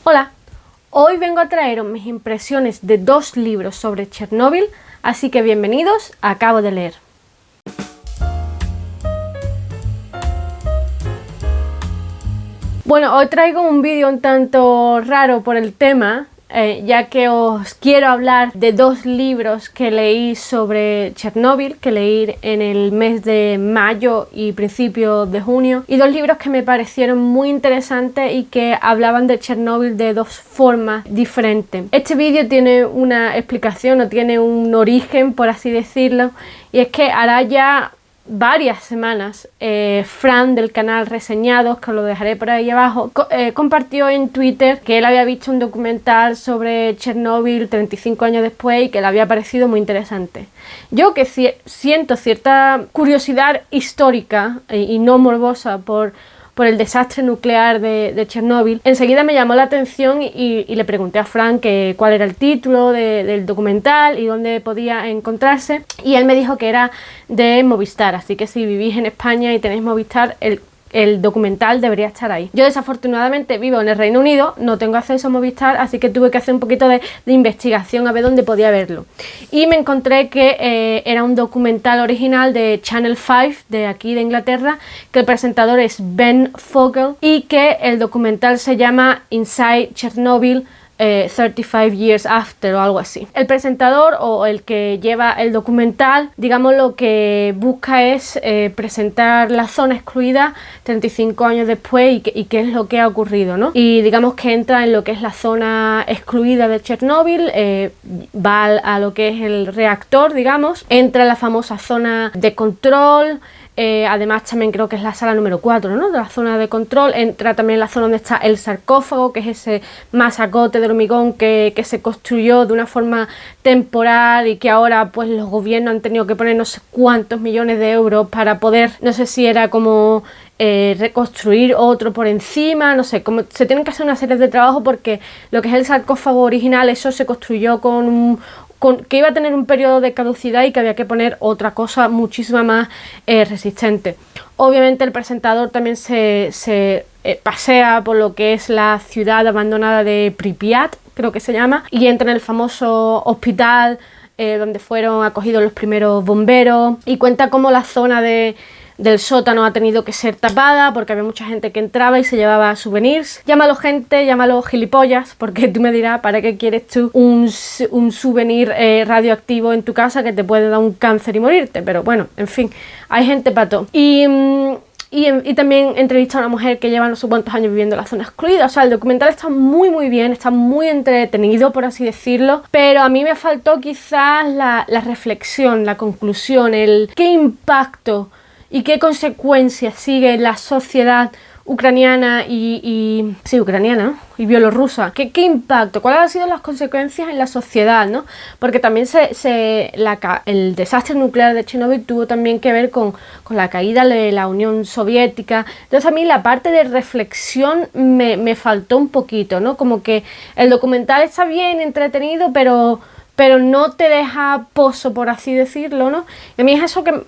Hola, hoy vengo a traeros mis impresiones de 2 libros sobre Chernobyl, así que bienvenidos a Acabo de leer. Bueno, hoy traigo un vídeo un tanto raro por el tema, ya que os quiero hablar de 2 libros que leí sobre Chernobyl, que leí en el mes de mayo y principios de junio, y 2 libros que me parecieron muy interesantes y que hablaban de Chernobyl de 2 formas diferentes. Este vídeo tiene una explicación o tiene un origen, por así decirlo, y es que hará ya varias semanas Fran del canal Reseñados, que os lo dejaré por ahí abajo, compartió en Twitter que él había visto un documental sobre Chernobyl 35 años después y que le había parecido muy interesante. Yo que siento cierta curiosidad histórica y no morbosa por el desastre nuclear de Chernobyl, enseguida me llamó la atención y le pregunté a Fran cuál era el título del documental y dónde podía encontrarse, y él me dijo que era de Movistar, así que si vivís en España y tenéis Movistar, el documental debería estar ahí. Yo desafortunadamente vivo en el Reino Unido, no tengo acceso a Movistar, así que tuve que hacer un poquito de investigación a ver dónde podía verlo. Y me encontré que era un documental original de Channel 5, de aquí de Inglaterra, que el presentador es Ben Fogle y que el documental se llama Inside Chernobyl 35 Years After o algo así. El presentador o el que lleva el documental, digamos, lo que busca es presentar la zona excluida 35 años después y qué es lo que ha ocurrido, ¿no? Y digamos que entra en lo que es la zona excluida de Chernobyl, va a lo que es el reactor, digamos, entra en la famosa zona de control. Además también creo que es la sala número 4, ¿no? De la zona de control. Entra también la zona donde está el sarcófago, que es ese masacote de hormigón que se construyó de una forma temporal y que ahora pues los gobiernos han tenido que poner no sé cuántos millones de euros para poder, no sé si era como reconstruir otro por encima, no sé, como se tienen que hacer una serie de trabajos porque lo que es el sarcófago original, eso se construyó que iba a tener un periodo de caducidad y que había que poner otra cosa muchísima más resistente. Obviamente el presentador también se pasea por lo que es la ciudad abandonada de Pripyat, creo que se llama, y entra en el famoso hospital donde fueron acogidos los primeros bomberos, y cuenta cómo la zona del sótano ha tenido que ser tapada porque había mucha gente que entraba y se llevaba souvenirs. Llámalo gente, llámalo gilipollas, porque tú me dirás, ¿para qué quieres tú un souvenir radioactivo en tu casa que te puede dar un cáncer y morirte? Pero bueno, en fin, hay gente para todo. Y también entrevista a una mujer que lleva no sé cuántos años viviendo en la zona excluida. O sea, el documental está muy bien, está muy entretenido, por así decirlo, pero a mí me faltó quizás la reflexión, la conclusión, qué impacto y qué consecuencias sigue la sociedad ucraniana ucraniana y bielorrusa. ¿Qué impacto? ¿Cuáles han sido las consecuencias en la sociedad, ¿no? Porque también el desastre nuclear de Chernobyl tuvo también que ver con la caída de la Unión Soviética. Entonces a mí la parte de reflexión me faltó un poquito, ¿no? Como que el documental está bien entretenido, pero no te deja pozo, por así decirlo, ¿no? Y a mí es eso que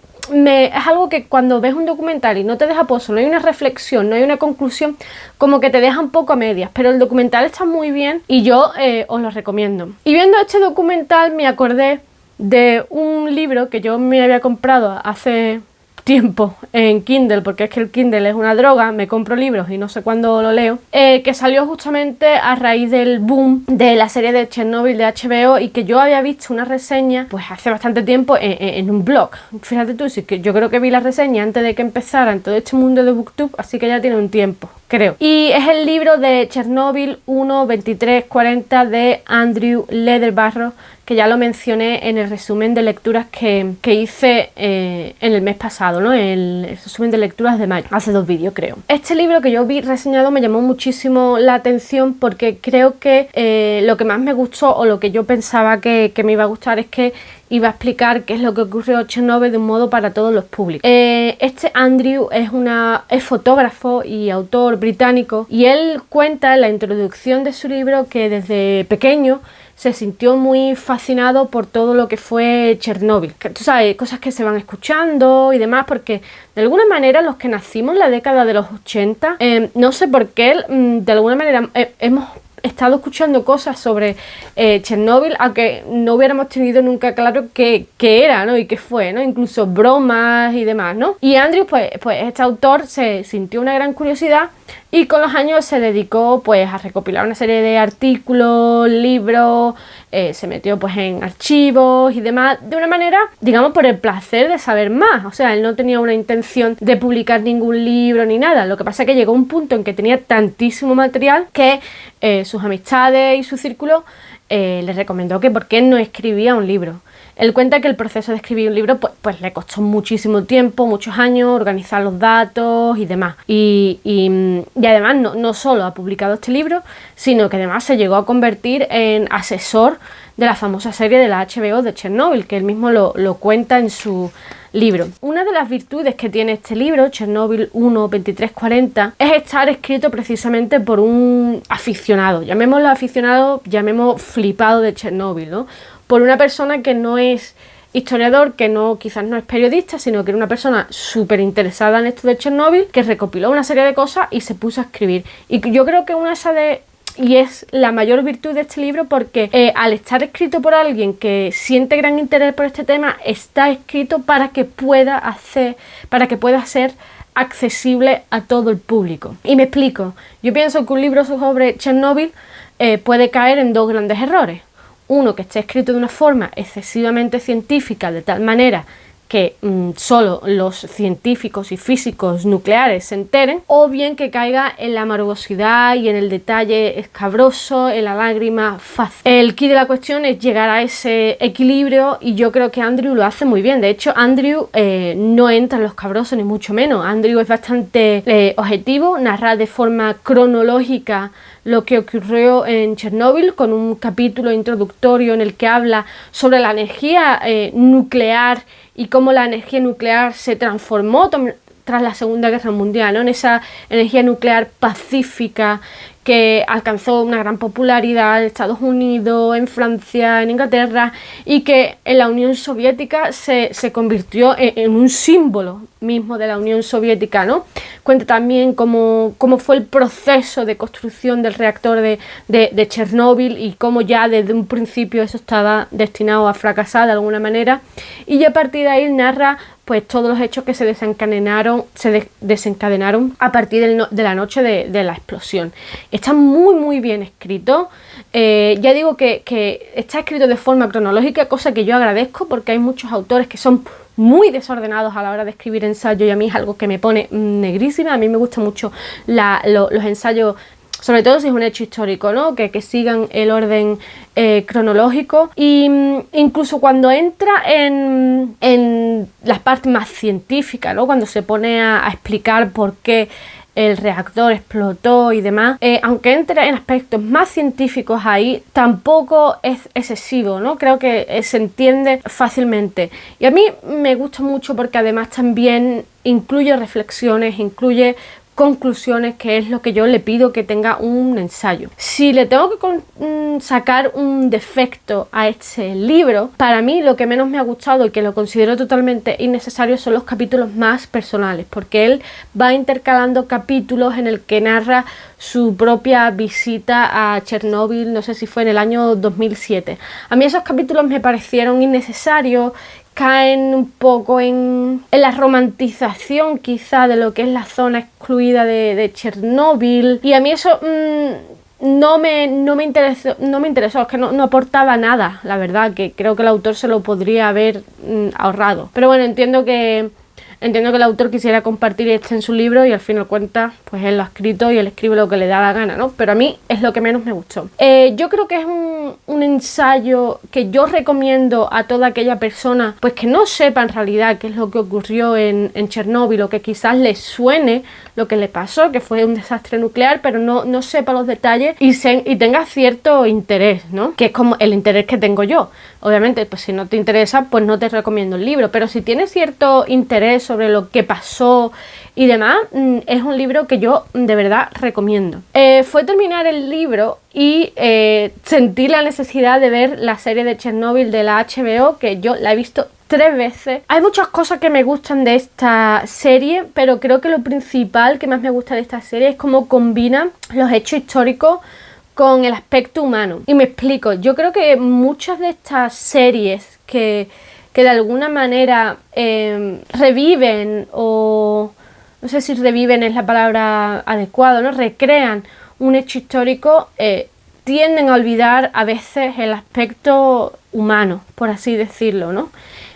es algo que cuando ves un documental y no te deja pozo, no hay una reflexión, no hay una conclusión, como que te deja un poco a medias, pero el documental está muy bien y yo os lo recomiendo. Y viendo este documental me acordé de un libro que yo me había comprado hace tiempo en Kindle, porque es que el Kindle es una droga, me compro libros y no sé cuándo lo leo, que salió justamente a raíz del boom de la serie de Chernobyl de HBO y que yo había visto una reseña pues hace bastante tiempo en un blog. Fíjate tú, sí, que yo creo que vi la reseña antes de que empezara en todo este mundo de BookTube, así que ya tiene un tiempo, creo. Y es el libro de Chernobyl 1-2340 de Andrew Lederbarrow, que ya lo mencioné en el resumen de lecturas que hice en el mes pasado, ¿no? El resumen de lecturas de mayo, hace 2 vídeos creo. Este libro que yo vi reseñado me llamó muchísimo la atención porque creo que lo que más me gustó o lo que yo pensaba que me iba a gustar es que iba a explicar qué es lo que ocurrió en Chernobyl de un modo para todos los públicos. Este Andrew es fotógrafo y autor británico y él cuenta en la introducción de su libro que desde pequeño se sintió muy fascinado por todo lo que fue Chernobyl. Que, tú sabes, cosas que se van escuchando y demás, porque de alguna manera los que nacimos en la década de los 80, no sé por qué, de alguna manera hemos estado escuchando cosas sobre Chernóbil, aunque no hubiéramos tenido nunca claro qué era, ¿no? Y qué fue, ¿no? Incluso bromas y demás, ¿no? Y Andrew, pues este autor se sintió una gran curiosidad y con los años se dedicó pues a recopilar una serie de artículos, libros, se metió pues en archivos y demás, de una manera, digamos, por el placer de saber más. O sea, él no tenía una intención de publicar ningún libro ni nada. Lo que pasa es que llegó un punto en que tenía tantísimo material que sus amistades y su círculo le recomendó que por qué no escribía un libro. Él cuenta que el proceso de escribir un libro pues le costó muchísimo tiempo, muchos años, organizar los datos y demás. Y además no solo ha publicado este libro, sino que además se llegó a convertir en asesor de la famosa serie de la HBO de Chernobyl, que él mismo lo cuenta en su libro. Una de las virtudes que tiene este libro, Chernobyl 1-2340, es estar escrito precisamente por un aficionado, llamémoslo aficionado, llamemos flipado de Chernobyl, ¿no? Por una persona que no es historiador, que quizás no es periodista, sino que era una persona súper interesada en esto de Chernobyl, que recopiló una serie de cosas y se puso a escribir. Y yo creo que y es la mayor virtud de este libro, porque al estar escrito por alguien que siente gran interés por este tema, está escrito para que pueda ser accesible a todo el público. Y me explico. Yo pienso que un libro sobre Chernobyl puede caer en dos grandes errores. Uno, que esté escrito de una forma excesivamente científica, de tal manera que solo los científicos y físicos nucleares se enteren, o bien que caiga en la morbosidad y en el detalle escabroso, en la lágrima fácil. El key de la cuestión es llegar a ese equilibrio, y yo creo que Andrew lo hace muy bien. De hecho, Andrew no entra en lo escabroso ni mucho menos. Andrew es bastante objetivo, narra de forma cronológica lo que ocurrió en Chernobyl, con un capítulo introductorio en el que habla sobre la energía nuclear y cómo la energía nuclear se transformó tras la Segunda Guerra Mundial, ¿no? En esa energía nuclear pacífica que alcanzó una gran popularidad en Estados Unidos, en Francia, en Inglaterra, y que en la Unión Soviética se convirtió en un símbolo mismo de la Unión Soviética, ¿no? Cuenta también cómo fue el proceso de construcción del reactor de Chernóbil, y cómo ya desde un principio eso estaba destinado a fracasar de alguna manera, y ya a partir de ahí narra pues todos los hechos que se desencadenaron a partir de la noche de la explosión. Está muy muy bien escrito. Ya digo que está escrito de forma cronológica, cosa que yo agradezco, porque hay muchos autores que son muy desordenados a la hora de escribir ensayos, y a mí es algo que me pone negrísima. A mí me gustan mucho los ensayos, sobre todo si es un hecho histórico, ¿no? Que sigan el orden cronológico, y incluso cuando entra en las partes más científicas, ¿no? Cuando se pone a explicar por qué el reactor explotó y demás, aunque entre en aspectos más científicos ahí, tampoco es excesivo, ¿no? Creo que se entiende fácilmente, y a mí me gusta mucho porque además también incluye reflexiones, incluye conclusiones, que es lo que yo le pido que tenga un ensayo. Si le tengo que sacar un defecto a este libro, para mí lo que menos me ha gustado y que lo considero totalmente innecesario son los capítulos más personales, porque él va intercalando capítulos en el que narra su propia visita a Chernóbil, no sé si fue en el año 2007. A mí esos capítulos me parecieron innecesarios, caen un poco en la romantización quizá de lo que es la zona excluida de Chernóbil, y a mí eso no me interesó, es que no aportaba nada, la verdad, que creo que el autor se lo podría haber ahorrado. Pero bueno, entiendo que el autor quisiera compartir esto en su libro, y al fin de cuentas pues él lo ha escrito y él escribe lo que le da la gana, ¿no? Pero a mí es lo que menos me gustó. Yo creo que es un ensayo que yo recomiendo a toda aquella persona pues que no sepa en realidad qué es lo que ocurrió en Chernóbil, o que quizás le suene lo que le pasó, que fue un desastre nuclear, pero no sepa los detalles y tenga cierto interés, ¿no? Que es como el interés que tengo yo. Obviamente, pues si no te interesa, pues no te recomiendo el libro, pero si tienes cierto interés sobre lo que pasó y demás, es un libro que yo de verdad recomiendo. Fue terminar el libro y sentí la necesidad de ver la serie de Chernobyl de la HBO, que yo la he visto 3 veces. Hay muchas cosas que me gustan de esta serie, pero creo que lo principal que más me gusta de esta serie es cómo combina los hechos históricos con el aspecto humano. Y me explico, yo creo que muchas de estas series que de alguna manera reviven, o no sé si reviven es la palabra adecuada, ¿no? Recrean un hecho histórico, tienden a olvidar a veces el aspecto humano, por así decirlo, ¿no?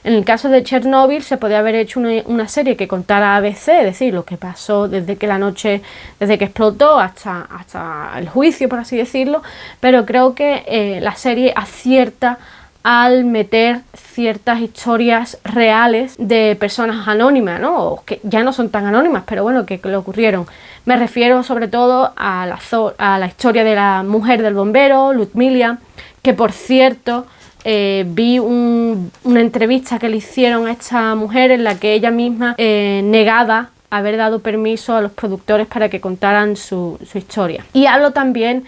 En el caso de Chernobyl se podía haber hecho una serie que contara ABC, es decir, lo que pasó desde que explotó hasta el juicio, por así decirlo, pero creo que la serie acierta al meter ciertas historias reales de personas anónimas, ¿no? O que ya no son tan anónimas, pero bueno, que le ocurrieron. Me refiero sobre todo a la historia de la mujer del bombero, Ludmilla, que por cierto vi una entrevista que le hicieron a esta mujer en la que ella misma negaba haber dado permiso a los productores para que contaran su historia. Y hablo también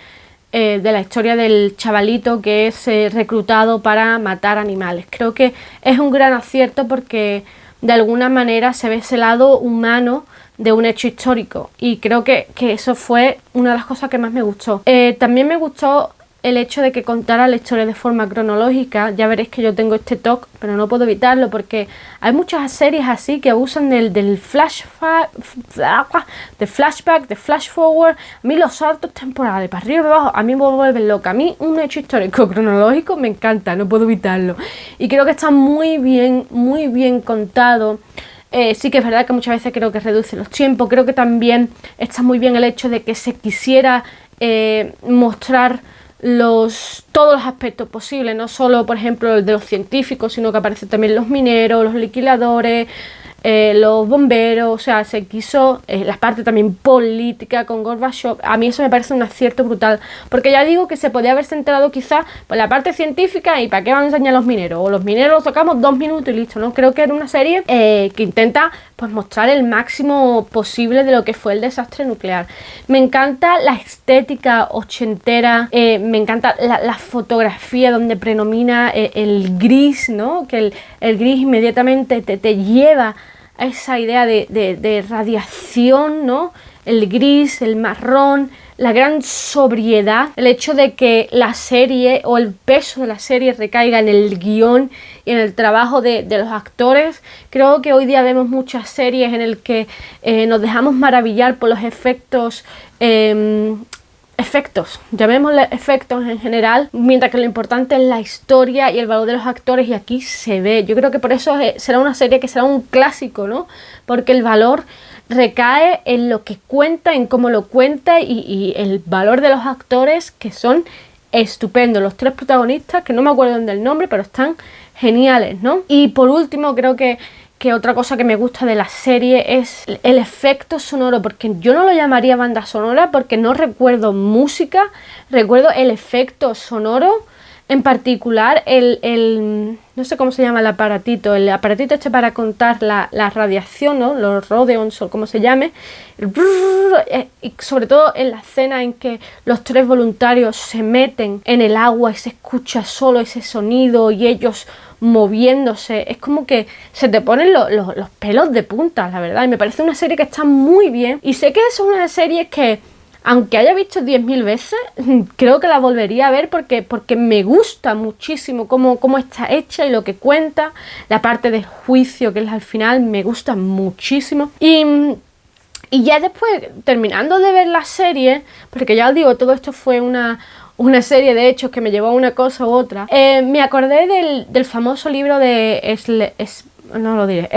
de la historia del chavalito que es reclutado para matar animales. Creo que es un gran acierto porque de alguna manera se ve ese lado humano de un hecho histórico, y creo que eso fue una de las cosas que más me gustó. También me gustó el hecho de que contara la historia de forma cronológica. Ya veréis que yo tengo este toque, pero no puedo evitarlo porque hay muchas series así que abusan del flashback, de flash forward. A mí los saltos temporales para arriba y para abajo a mí me vuelven loca. A mí un hecho histórico cronológico me encanta, no puedo evitarlo, y creo que está muy bien contado. Sí que es verdad que muchas veces creo que reduce los tiempos. Creo que también está muy bien el hecho de que se quisiera mostrar todos los aspectos posibles, no solo por ejemplo el de los científicos, sino que aparecen también los mineros, los liquidadores, los bomberos. O sea, se quiso la parte también política con Gorbachev. A mí eso me parece un acierto brutal, porque ya digo que se podía haber centrado quizás por la parte científica, y para qué van a enseñar los mineros, o los mineros los tocamos 2 minutos y listo, ¿no? Creo que era una serie que intenta pues mostrar el máximo posible de lo que fue el desastre nuclear. Me encanta la estética ochentera, me encanta la fotografía donde predomina el gris, ¿no? Que el gris inmediatamente te lleva a esa idea de radiación, ¿no? El gris, el marrón, la gran sobriedad, el hecho de que la serie o el peso de la serie recaiga en el guión y en el trabajo de los actores. Creo que hoy día vemos muchas series en el que nos dejamos maravillar por los efectos, llamémosle efectos en general, mientras que lo importante es la historia y el valor de los actores, y aquí se ve. Yo creo que por eso será una serie que será un clásico, ¿no? Porque el valor recae en lo que cuenta, en cómo lo cuenta, y el valor de los actores, que son estupendos. Los 3 protagonistas, que no me acuerdo del nombre, pero están geniales, ¿no? Y por último, creo que otra cosa que me gusta de la serie es el efecto sonoro, porque yo no lo llamaría banda sonora porque no recuerdo música, recuerdo el efecto sonoro. En particular, no sé cómo se llama el aparatito este para contar la radiación, ¿no? Los rodeons o como se llame. Y sobre todo en la escena en que los 3 voluntarios se meten en el agua y se escucha solo ese sonido y ellos moviéndose. Es como que se te ponen los pelos de punta, la verdad. Y me parece una serie que está muy bien. Y sé que es una serie que, aunque haya visto 10.000 veces, creo que la volvería a ver porque me gusta muchísimo cómo está hecha y lo que cuenta. La parte del juicio, que es al final, me gusta muchísimo. Y ya después, terminando de ver la serie, porque ya os digo, todo esto fue una serie de hechos que me llevó a una cosa u otra, me acordé del famoso libro de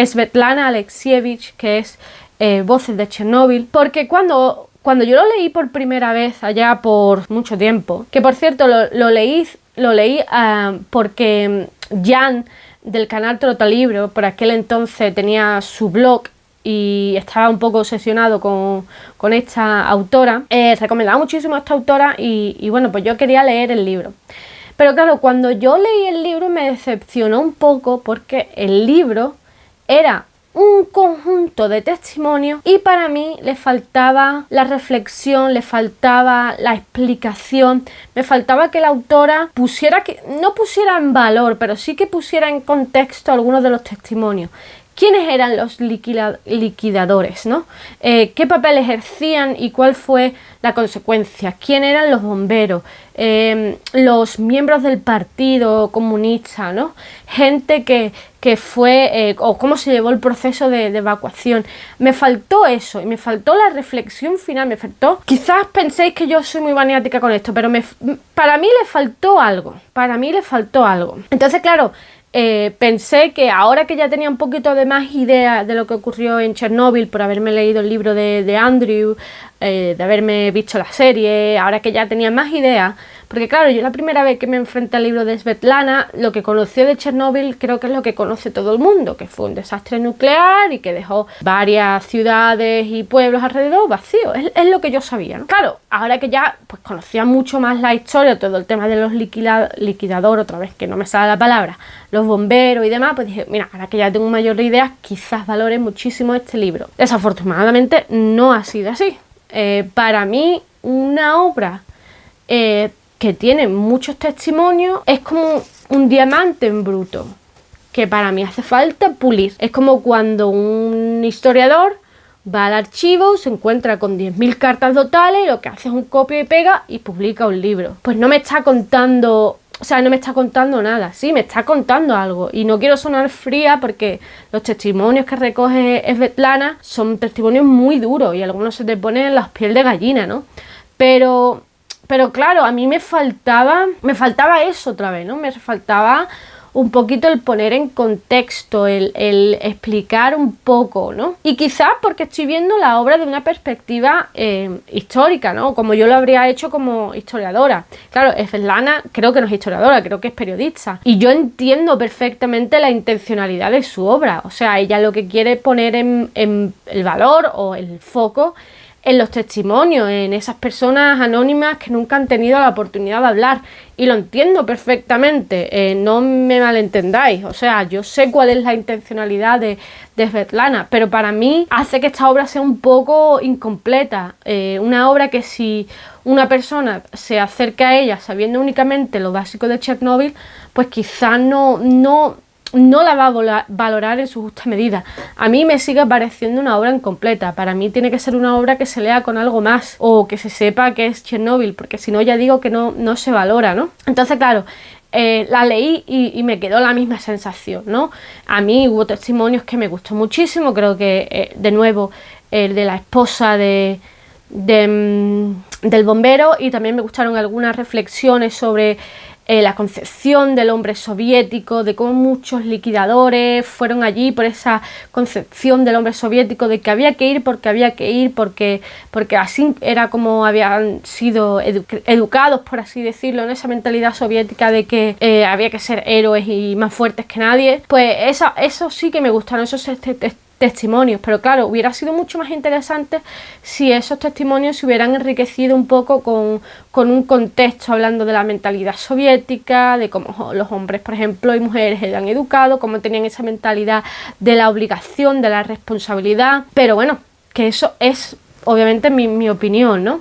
Svetlana Alexievich, que es Voces de Chernobyl, porque cuando yo lo leí por primera vez allá por mucho tiempo, que por cierto lo leí porque Jan del canal Trotalibro por aquel entonces tenía su blog y estaba un poco obsesionado con esta autora, recomendaba muchísimo a esta autora, y bueno, pues yo quería leer el libro. Pero claro, cuando yo leí el libro me decepcionó un poco, porque el libro era un conjunto de testimonios y para mí le faltaba la reflexión, le faltaba la explicación, me faltaba que la autora no pusiera en valor, pero sí que pusiera en contexto algunos de los testimonios. ¿quiénes eran los liquidadores, ¿no? ¿Qué papel ejercían y cuál fue la consecuencia? ¿Quién eran los bomberos? Los miembros del Partido Comunista, ¿no? Gente que fue, o cómo se llevó el proceso de evacuación. Me faltó eso, y me faltó la reflexión final, me faltó... Quizás penséis que yo soy muy maniática con esto, pero para mí le faltó algo, Entonces, claro, pensé que ahora que ya tenía un poquito de más idea de lo que ocurrió en Chernóbil, por haberme leído el libro de Andrew, de haberme visto la serie, ahora que ya tenía más ideas, porque claro, yo la primera vez que me enfrenté al libro de Svetlana, lo que conoció de Chernóbil creo que es lo que conoce todo el mundo, que fue un desastre nuclear y que dejó varias ciudades y pueblos alrededor vacíos, es lo que yo sabía, ¿no? Claro, ahora que ya pues conocía mucho más la historia, todo el tema de los liquidadores, otra vez que no me sale la palabra, los bomberos y demás, pues dije, mira, ahora que ya tengo mayor idea, quizás valore muchísimo este libro. Desafortunadamente no ha sido así. Para mí, una obra que tiene muchos testimonios es como un diamante en bruto, que para mí hace falta pulir. Es como cuando un historiador va al archivo, se encuentra con 10.000 cartas totales y lo que hace es un copia y pega y publica un libro. Pues no me está contando... O sea, no me está contando nada, sí, me está contando algo. Y no quiero sonar fría porque los testimonios que recoge Svetlana son testimonios muy duros y algunos se te ponen las pieles de gallina, ¿no? Pero claro, a mí me faltaba eso otra vez, ¿no? Me faltaba un poquito el poner en contexto, el explicar un poco, ¿no? Y quizás porque estoy viendo la obra de una perspectiva histórica, ¿no? Como yo lo habría hecho como historiadora. Claro, Svetlana creo que no es historiadora, creo que es periodista. Y yo entiendo perfectamente la intencionalidad de su obra. O sea, ella lo que quiere poner en el valor o el foco en los testimonios, en esas personas anónimas que nunca han tenido la oportunidad de hablar. Y lo entiendo perfectamente, no me malentendáis. O sea, yo sé cuál es la intencionalidad de Svetlana, pero para mí hace que esta obra sea un poco incompleta. Una obra que si una persona se acerca a ella sabiendo únicamente lo básico de Chernóbil, pues quizás no la va a valorar en su justa medida. A mí me sigue pareciendo una obra incompleta. Para mí tiene que ser una obra que se lea con algo más o que se sepa que es Chernóbil, porque si no ya digo que no se valora, ¿no? Entonces, claro, la leí y me quedó la misma sensación, ¿no? A mí hubo testimonios que me gustó muchísimo, creo que de nuevo el de la esposa del bombero, y también me gustaron algunas reflexiones sobre la concepción del hombre soviético, de cómo muchos liquidadores fueron allí por esa concepción del hombre soviético de que había que ir porque así era como habían sido educados, por así decirlo, en esa mentalidad soviética de que había que ser héroes y más fuertes que nadie. Pues eso sí que me gustaron, esos testimonios, pero claro, hubiera sido mucho más interesante si esos testimonios se hubieran enriquecido un poco con un contexto, hablando de la mentalidad soviética, de cómo los hombres, por ejemplo, y mujeres eran educados, cómo tenían esa mentalidad de la obligación, de la responsabilidad. Pero bueno, que eso es obviamente mi opinión, ¿no?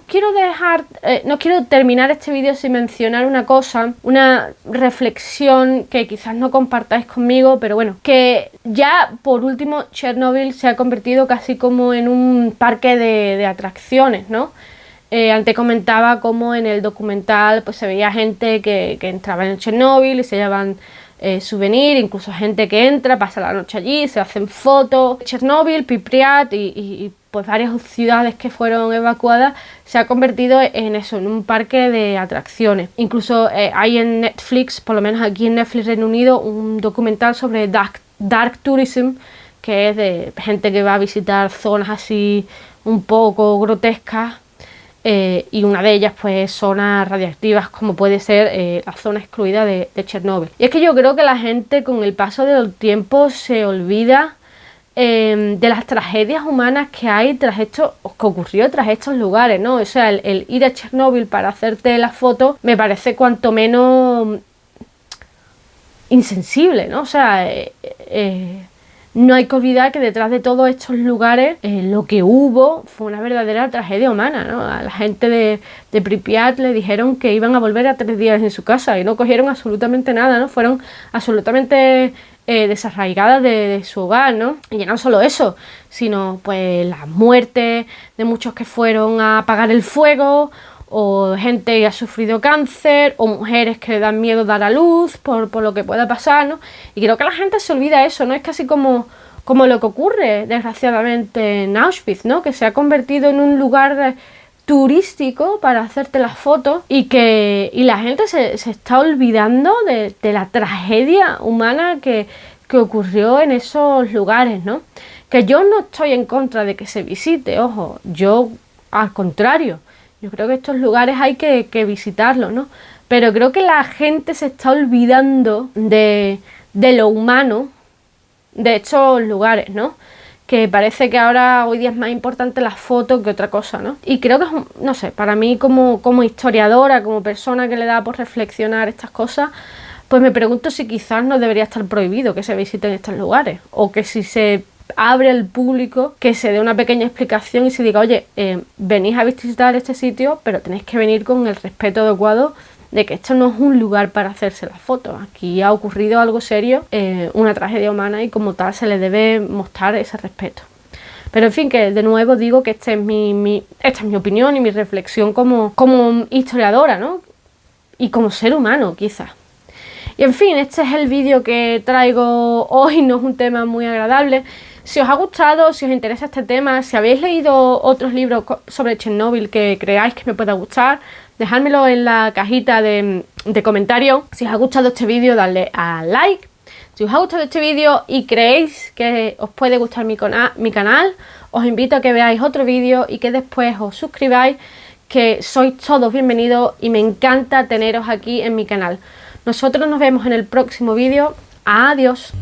No quiero terminar este vídeo sin mencionar una cosa, una reflexión que quizás no compartáis conmigo, pero bueno, que ya por último Chernóbil se ha convertido casi como en un parque de atracciones, ¿no? Antes comentaba cómo en el documental pues se veía gente que entraba en Chernóbil y se llevaban souvenir, incluso gente que entra, pasa la noche allí, se hacen fotos. Chernóbil, Pripyat y pues varias ciudades que fueron evacuadas se ha convertido en eso, en un parque de atracciones. Incluso hay en Netflix, por lo menos aquí en Netflix Reino Unido, un documental sobre dark tourism, que es de gente que va a visitar zonas así un poco grotescas, y una de ellas pues zonas radiactivas como puede ser la zona excluida de Chernóbil. Y es que yo creo que la gente con el paso del tiempo se olvida de las tragedias humanas que hay que ocurrió tras estos lugares, ¿no? O sea, el ir a Chernóbil para hacerte la foto me parece cuanto menos insensible, ¿no? O sea, no hay que olvidar que detrás de todos estos lugares lo que hubo fue una verdadera tragedia humana, ¿no? A la gente de Pripyat le dijeron que iban a volver a 3 días en su casa y no cogieron absolutamente nada, ¿no? Fueron absolutamente desarraigadas de su hogar, ¿no? Y ya no solo eso, sino pues las muertes de muchos que fueron a apagar el fuego, o gente que ha sufrido cáncer, o mujeres que le dan miedo dar a luz por lo que pueda pasar, ¿no? Y creo que la gente se olvida eso, ¿no? Es casi como lo que ocurre, desgraciadamente, en Auschwitz, ¿no? Que se ha convertido en un lugar turístico para hacerte las fotos y la gente se está olvidando de la tragedia humana que ocurrió en esos lugares, ¿no? Que yo no estoy en contra de que se visite, ojo, yo al contrario, yo creo que estos lugares hay que visitarlos, ¿no? Pero creo que la gente se está olvidando de lo humano de estos lugares, ¿no? Que parece que ahora hoy día es más importante las fotos que otra cosa, ¿no? Y creo que es, no sé, para mí como historiadora, como persona que le da por reflexionar estas cosas, pues me pregunto si quizás no debería estar prohibido que se visiten estos lugares, o que si se abre al público, que se dé una pequeña explicación y se diga, oye, venís a visitar este sitio, pero tenéis que venir con el respeto adecuado de que esto no es un lugar para hacerse las fotos. Aquí ha ocurrido algo serio, una tragedia humana, y como tal se le debe mostrar ese respeto. Pero en fin, que de nuevo digo que esta es mi opinión y mi reflexión como historiadora, ¿no? Y como ser humano, quizás. Y en fin, este es el vídeo que traigo hoy, no es un tema muy agradable. Si os ha gustado, si os interesa este tema, si habéis leído otros libros sobre Chernobyl que creáis que me pueda gustar, dejádmelo en la cajita de comentarios. Si os ha gustado este vídeo, dadle a like. Si os ha gustado este vídeo y creéis que os puede gustar mi canal, os invito a que veáis otro vídeo y que después os suscribáis, que sois todos bienvenidos y me encanta teneros aquí en mi canal. Nosotros nos vemos en el próximo vídeo. Adiós.